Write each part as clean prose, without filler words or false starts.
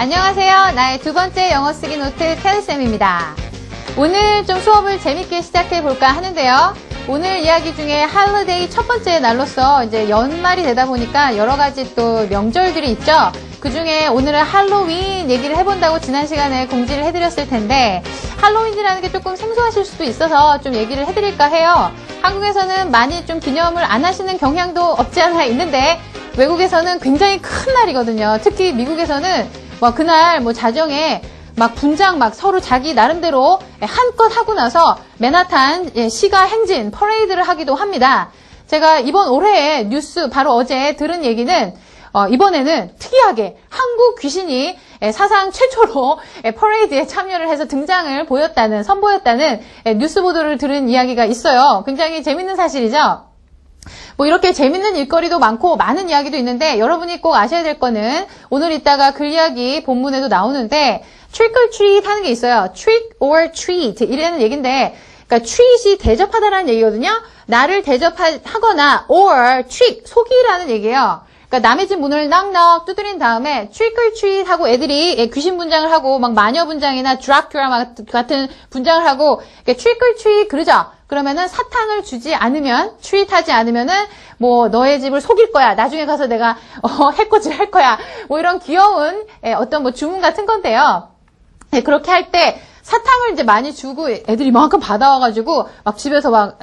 안녕하세요. 나의 두 번째 영어 쓰기 노트 텔쌤입니다. 오늘 좀 수업을 재밌게 시작해 볼까 하는데요. 오늘 이야기 중에 할리데이 첫 번째 날로서 이제 연말이 되다 보니까 여러 가지 또 명절들이 있죠. 그 중에 오늘은 할로윈 얘기를 해본다고 지난 시간에 공지를 해드렸을 텐데 할로윈이라는 게 조금 생소하실 수도 있어서 좀 얘기를 해드릴까 해요. 한국에서는 많이 좀 기념을 안 하시는 경향도 없지 않아 있는데 외국에서는 굉장히 큰 날이거든요. 특히 미국에서는 그날 자정에 분장 서로 자기 나름대로 한껏 하고 나서 맨하탄 시가 행진 퍼레이드를 하기도 합니다. 제가 이번 올해의 뉴스 바로 어제 들은 얘기는 이번에는 특이하게 한국 귀신이 사상 최초로 퍼레이드에 참여를 해서 등장을 선보였다는 뉴스 보도를 들은 이야기가 있어요. 굉장히 재밌는 사실이죠. 이렇게 재밌는 일거리도 많고 많은 이야기도 있는데 여러분이 꼭 아셔야 될 거는 오늘 이따가 글 이야기 본문에도 나오는데 trick or treat 하는 게 있어요. trick or treat 이라는 얘기인데 그러니까 treat이 대접하다라는 얘기거든요. 나를 대접하거나 or trick 속이라는 얘기예요. 그러니까 남의 집 문을 넉넉 두드린 다음에 trick or treat 하고 애들이 귀신 분장을 하고 마녀 분장이나 드라큘라 같은 분장을 하고 trick or treat 그러죠. 그러면은 사탕을 주지 않으면, 트윗 하지 않으면은, 너의 집을 속일 거야. 나중에 가서 내가, 해코지를 할 거야. 이런 귀여운, 어떤 주문 같은 건데요. 그렇게 할 때, 사탕을 이제 많이 주고 애들이 이만큼 받아와가지고, 집에서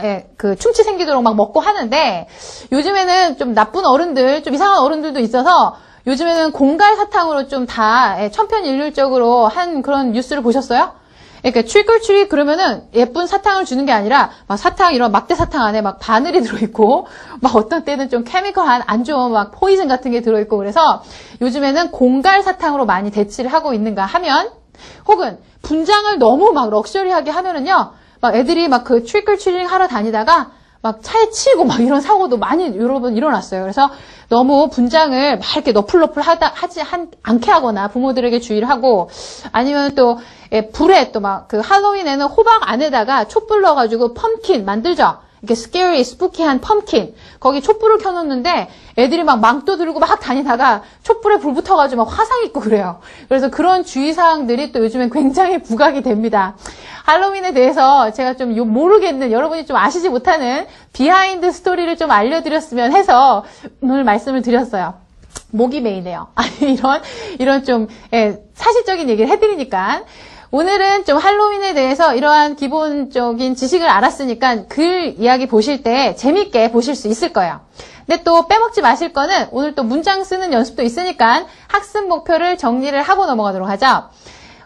충치 생기도록 먹고 하는데, 요즘에는 좀 나쁜 어른들, 좀 이상한 어른들도 있어서, 요즘에는 공갈 사탕으로 좀 다 천편일률적으로 한 그런 뉴스를 보셨어요? 그러니까 trick or treat 그러면은 예쁜 사탕을 주는 게 아니라 사탕 이런 막대 사탕 안에 바늘이 들어있고 어떤 때는 좀 케미컬한 안 좋은 포이즌 같은 게 들어있고 그래서 요즘에는 공갈 사탕으로 많이 대치를 하고 있는가 하면 혹은 분장을 너무 럭셔리하게 하면은요 애들이 그 trick or treating 하러 다니다가 차에 치이고 이런 사고도 많이 여러 번 일어났어요. 그래서 너무 분장을 이렇게 너플너플 하지 않게 하거나 부모들에게 주의를 하고 아니면 또 불에 또 그 할로윈에는 호박 안에다가 촛불 넣어가지고 펌킨 만들죠. 이렇게 scary, spooky한 펌킨. 거기 촛불을 켜놓는데 애들이 망토 들고 다니다가 촛불에 불 붙어가지고 화상 입고 그래요. 그래서 그런 주의사항들이 또 요즘엔 굉장히 부각이 됩니다. 할로윈에 대해서 제가 좀 모르겠는, 여러분이 좀 아시지 못하는 비하인드 스토리를 좀 알려드렸으면 해서 오늘 말씀을 드렸어요. 목이 메이네요. 이런 좀, 사실적인 얘기를 해드리니까. 오늘은 좀 할로윈에 대해서 이러한 기본적인 지식을 알았으니까 글 이야기 보실 때 재밌게 보실 수 있을 거예요. 근데 또 빼먹지 마실 거는 오늘 또 문장 쓰는 연습도 있으니까 학습 목표를 정리를 하고 넘어가도록 하죠.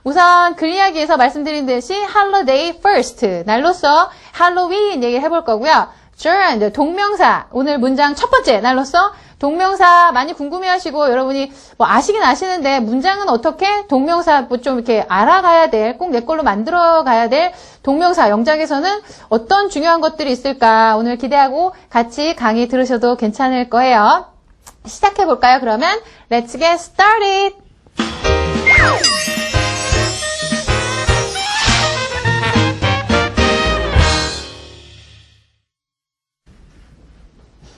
우선 글 이야기에서 말씀드린 듯이 holiday first, 날로서 할로윈 얘기를 해볼 거고요. gerund, 동명사, 오늘 문장 첫 번째 날로서 동명사 많이 궁금해하시고 여러분이 아시긴 아시는데 문장은 어떻게 동명사 좀 이렇게 알아가야 될, 꼭 내 걸로 만들어 가야 될 동명사 영작에서는 어떤 중요한 것들이 있을까 오늘 기대하고 같이 강의 들으셔도 괜찮을 거예요. 시작해 볼까요? 그러면 Let's get started.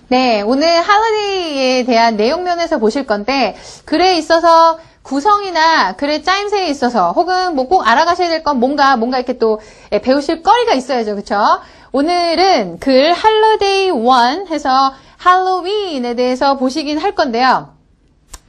네, 오늘 할로윈에 대한 내용면에서 보실 건데 글에 있어서 구성이나 글의 짜임새에 있어서 혹은 꼭 알아가셔야 될 건 뭔가 이렇게 또 배우실 거리가 있어야죠. 그렇죠? 오늘은 글 할로데이 1 해서 할로윈에 대해서 보시긴 할 건데요.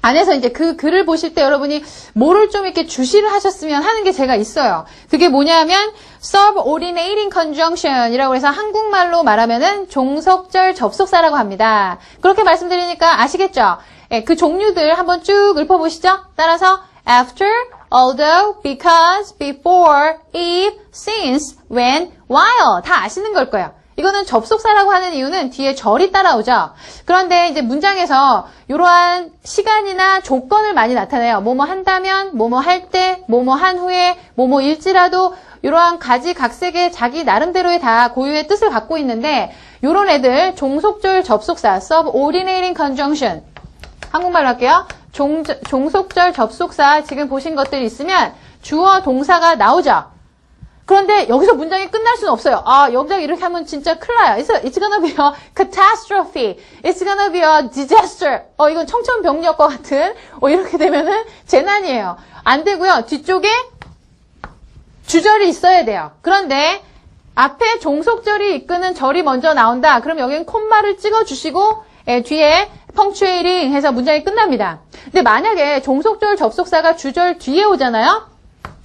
안에서 이제 그 글을 보실 때 여러분이 뭐를 좀 이렇게 주시를 하셨으면 하는 게 제가 있어요. 그게 뭐냐면 subordinating conjunction이라고 해서 한국말로 말하면은 종속절 접속사라고 합니다. 그렇게 말씀드리니까 아시겠죠? 그 종류들 한번 쭉 읊어보시죠. 따라서 after, although, because, before, if, since, when, while 다 아시는 걸 거예요. 이거는 접속사라고 하는 이유는 뒤에 절이 따라오죠. 그런데 이제 문장에서 이러한 시간이나 조건을 많이 나타내요. 뭐뭐 한다면, 뭐뭐 할 때, 뭐뭐 한 후에, 뭐뭐일지라도 이러한 가지각색의 자기 나름대로의 다 고유의 뜻을 갖고 있는데 이런 애들 종속절 접속사, subordinating conjunction. 한국말로 할게요. 종속절 접속사 지금 보신 것들이 있으면 주어 동사가 나오죠. 그런데 여기서 문장이 끝날 수는 없어요. 아, 여기서 이렇게 하면 진짜 큰일 나요. It's gonna be a catastrophe. It's gonna be a disaster. 이건 청천벽력과 같은, 이렇게 되면은 재난이에요. 안 되고요. 뒤쪽에 주절이 있어야 돼요. 그런데 앞에 종속절이 이끄는 절이 먼저 나온다. 그럼 여기는 콤마를 찍어주시고, 뒤에 펑츄에이링 해서 문장이 끝납니다. 근데 만약에 종속절 접속사가 주절 뒤에 오잖아요.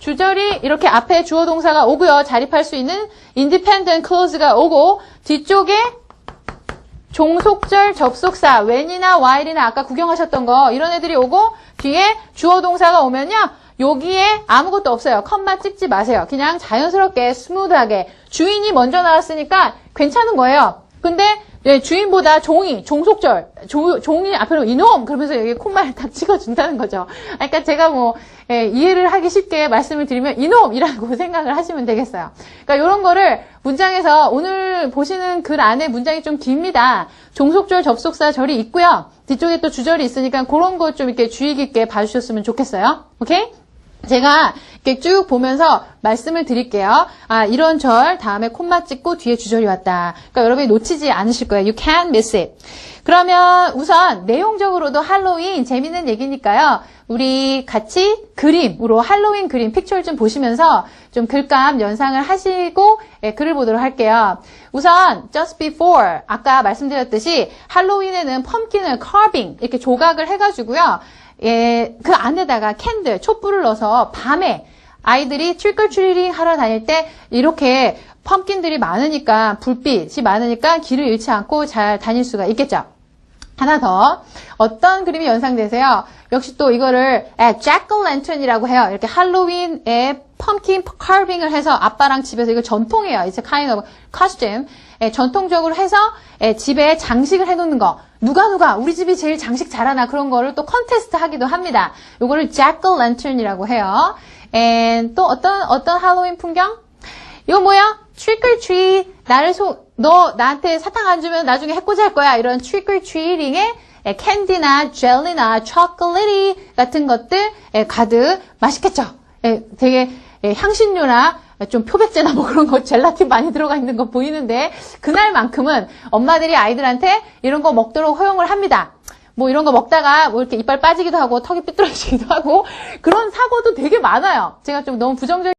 주절이 이렇게 앞에 주어 동사가 오고요. 자립할 수 있는 independent clause가 오고 뒤쪽에 종속절 접속사 when이나 while이나 아까 구경하셨던 거 이런 애들이 오고 뒤에 주어 동사가 오면요. 여기에 아무것도 없어요. 컴마 찍지 마세요. 그냥 자연스럽게 스무드하게 주인이 먼저 나왔으니까 괜찮은 거예요. 근데 주인보다 종속절, 종이 앞으로 이놈! 그러면서 여기 콤마를 딱 찍어준다는 거죠. 그러니까 제가 이해를 하기 쉽게 말씀을 드리면 이놈이라고 생각을 하시면 되겠어요. 그러니까 이런 거를 문장에서 오늘 보시는 글 안에 문장이 좀 깁니다. 종속절, 접속사 절이 있고요. 뒤쪽에 또 주절이 있으니까 그런 거 좀 이렇게 주의 깊게 봐주셨으면 좋겠어요. 오케이? 제가 이렇게 쭉 보면서 말씀을 드릴게요. 아, 이런 절 다음에 콤마 찍고 뒤에 주절이 왔다. 그러니까 여러분이 놓치지 않으실 거예요. You can't miss it. 그러면 우선 내용적으로도 할로윈 재밌는 얘기니까요. 우리 같이 그림으로 할로윈 그림 픽처를 좀 보시면서 좀 글감 연상을 하시고 글을 보도록 할게요. 우선 just before 아까 말씀드렸듯이 할로윈에는 펌킨을 carving 이렇게 조각을 해가지고요. 그 안에다가 캔들, 촛불을 넣어서 밤에 아이들이 트리클트리팅 하러 다닐 때 이렇게 펌킨들이 많으니까 불빛이 많으니까 길을 잃지 않고 잘 다닐 수가 있겠죠. 하나 더 어떤 그림이 연상되세요? 역시 또 이거를 잭글랜턴이라고 해요. 이렇게 할로윈에 펌킨 카빙을 해서 아빠랑 집에서 이거 전통이에요. It's a kind of costume. 전통적으로 해서 집에 장식을 해놓는 거. 누가 우리 집이 제일 장식 잘하나 그런 거를 또 컨테스트 하기도 합니다. 요거를 잭글랜턴이라고 해요. 또 어떤 할로윈 풍경? 이거 뭐야? Trick or treat. 너 나한테 사탕 안 주면 나중에 해코지 할 거야. 이런 trick or treating에 캔디나 젤리나 초콜릿 같은 것들 가득 맛있겠죠? 되게 향신료나 좀 표백제나 뭐 그런 거 젤라틴 많이 들어가 있는 거 보이는데 그날만큼은 엄마들이 아이들한테 이런 거 먹도록 허용을 합니다. 뭐 이런 거 먹다가 뭐 이렇게 이빨 빠지기도 하고 턱이 삐뚤어지기도 하고 그런 사고도 되게 많아요. 제가 좀 너무 부정적인